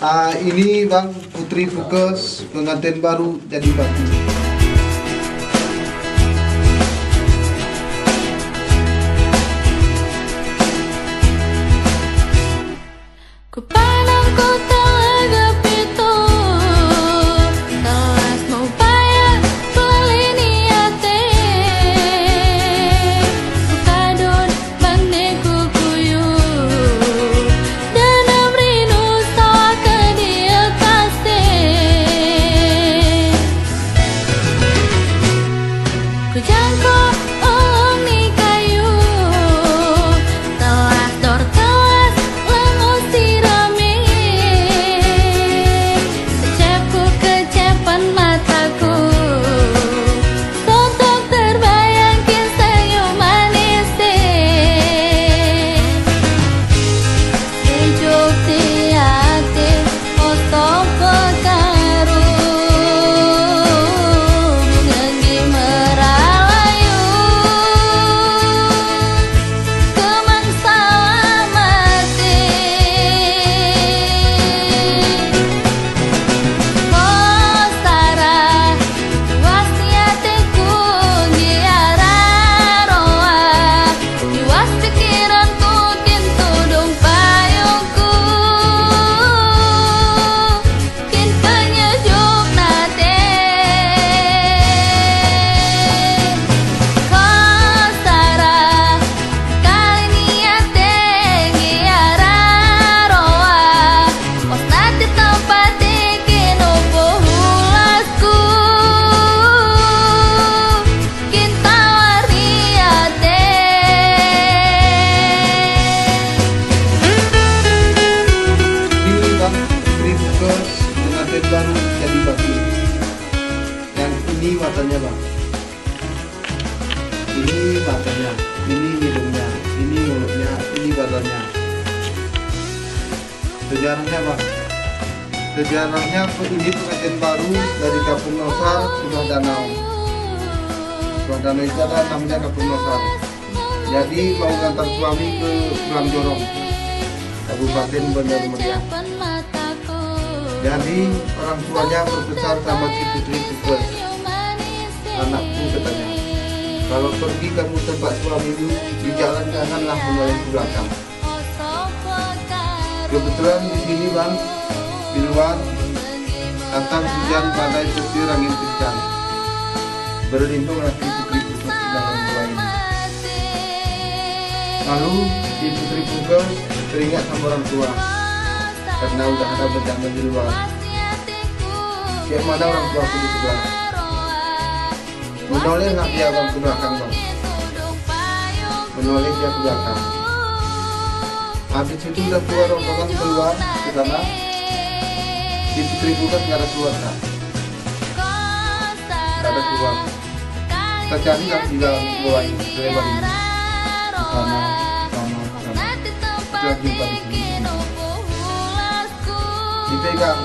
Ini Bang Putri Fukes, pengantin baru jadi batu. Pengantin baru jadi batu. Yang ini matanya Bang, ini matanya, ini hidungnya, ini mulutnya, ini badannya. Sejarahnya Bang, sejarahnya ini pengantin baru dari Kampung Nosar, Sungai Danau. Sungai Danau itu ada namanya Kampung Nosar. Jadi mau ngantar suami ke Pulang Jorong, Kabupaten Bandar Meriah. Jadi orang tuanya berpesan sama si Putri Fukes, anakku katanya, kalau pergi kamu tempat suamimu, di jalan janganlah menoleh ke belakang. Kebetulan di sini Bang, di luar datang hujan badai petir angin kencang. Berlindunglah si Putri Fukes di dalam gua ini. Lalu si Putri Fukes teringat sama orang tua, karena udah ada bencana di luar. Kayak mana orang tua aku di sebelah. Menolehlah dia Bang ke belakang Bang. Menoleh dia ke belakang. Habis itu udah keluar rombongan keluar ke sana. Di Putri Fukes nggak ada keluar Kak. Nggak ada keluar. Kita cari lah di dalam gua ini, lebar ini. Di sana. Kita jumpa di sini. Dipegang,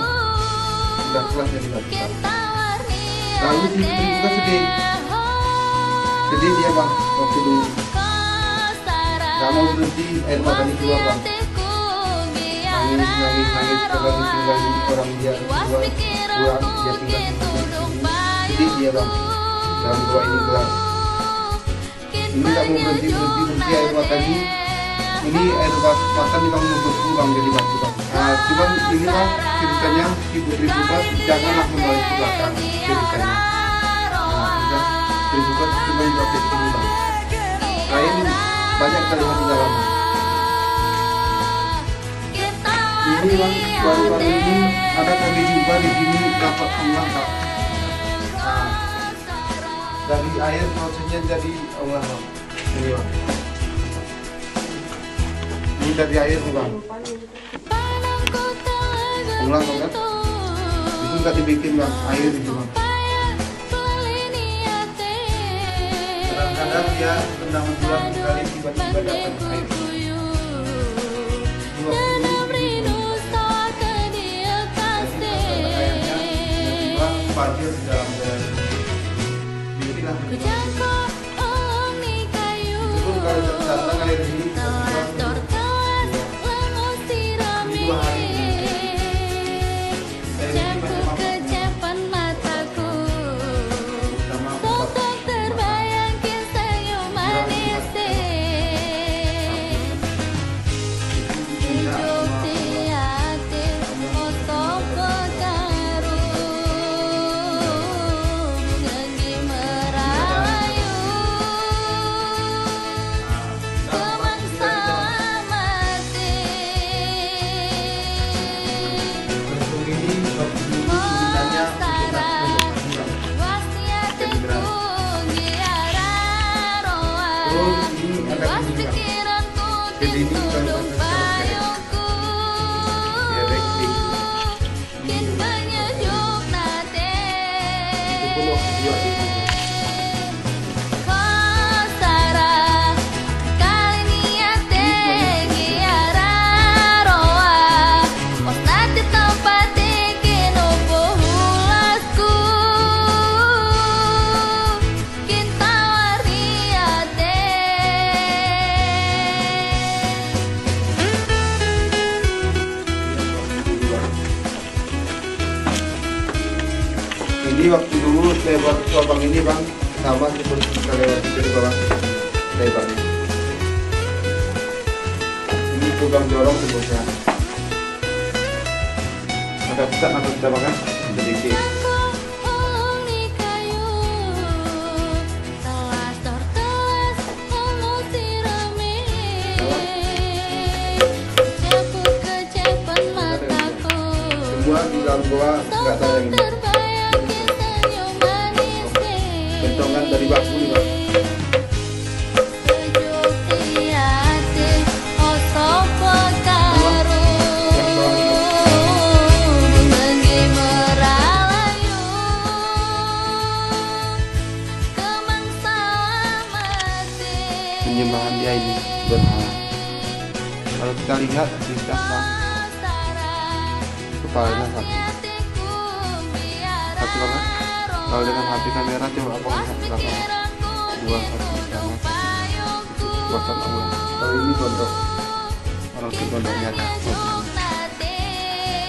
udah kelas jadi batu. Lalu si Putri Fukes sedih dia Bang, waktu dulu gak mau berhenti, air matanya keluar Bang. Nangis kalau ditinggalin orang dia pulang, dia tinggal di sini. Sedih dia Bang, dalam gua ini gelap. Ini gak mau berhenti air matanya. Ini air mata memang membeku Bang, jadi batu Bang. Cuman ini Bang, ceritanya si Putri Fukes janganlah menoleh ke belakang ceritanya. Udah Putri Fukes cuma dipakai sini Bang. Lain banyak kalimat di dalam. Ini Bang, baru-baru ini ada kami jumpa di sini dapat Allah Kak. Dari air prosesnya jadi Allah Bang. Ini Bang. Ini dari air Bang. Ulang banget. Itu nggak dibikin Bang, air itu Bang. Kadang-kadang dia tendangan bulan sekali tiba-tiba datang air. Parkir di dalam bikinlah itu kalau datang air ini 2 hari Ini waktu dulu saya buat lubang ini bang, sama seperti kita lewat itu di bawah lebarnya. Ini lubang dorong sebutnya. Agak besar atau tidak bang? Sedikit. Semua di dalam gua nggak tahu yang ini. Bentongan dari baku nih bang. Penyembahan dia ini berhala. Kalau kita lihat di belakang kepalanya satu banget. Kalau dengan HP kamera coba abang lihat belakang, dua satu sama itu kekuatan Allah. Kalau ini gondok, orang itu gondoknya ada.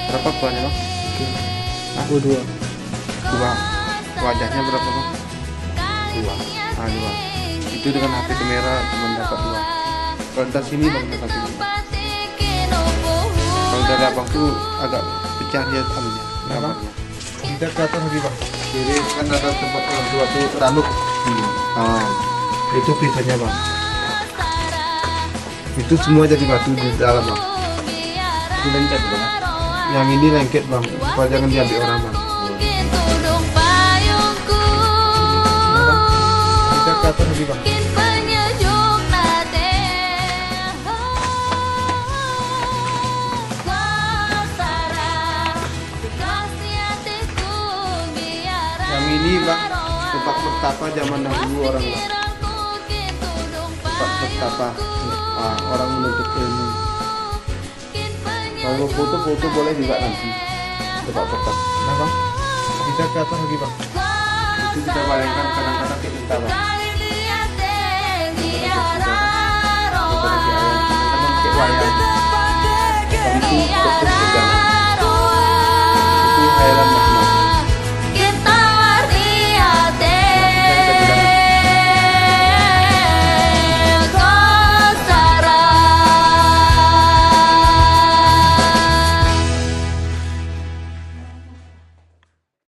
Berapa buahnya bang? Aku dua. Wajahnya berapa bang? Dua. Dua. Itu dengan HP kamera cuma dapat dua. Kalau dari sini bang dapat ini. Kalau dari abang tuh agak pecah dia anunya, gambarnya. Kita ke atas lagi bang. Jadi kan ada tempat orang tua tuh randuk. Itu pisahnya bang. Itu semua jadi batu di dalam bang. Itu lengket bang. Yang ini lengket bang, supaya jangan diambil orang bang. Kita ke atas lagi bang. Ini bang, tempat pertapa zaman dahulu orang bang. Tempat pertapa, orang menuntut ilmu. Kalau foto-foto boleh juga nanti. Tempat pertapa. Nah bang, kita ke atas lagi bang. Itu kita bayangkan kadang-kadang kayak kita bang. Foto lagi ayam, kadang-kadang kayak wayang. Kalau itu fokus pegang.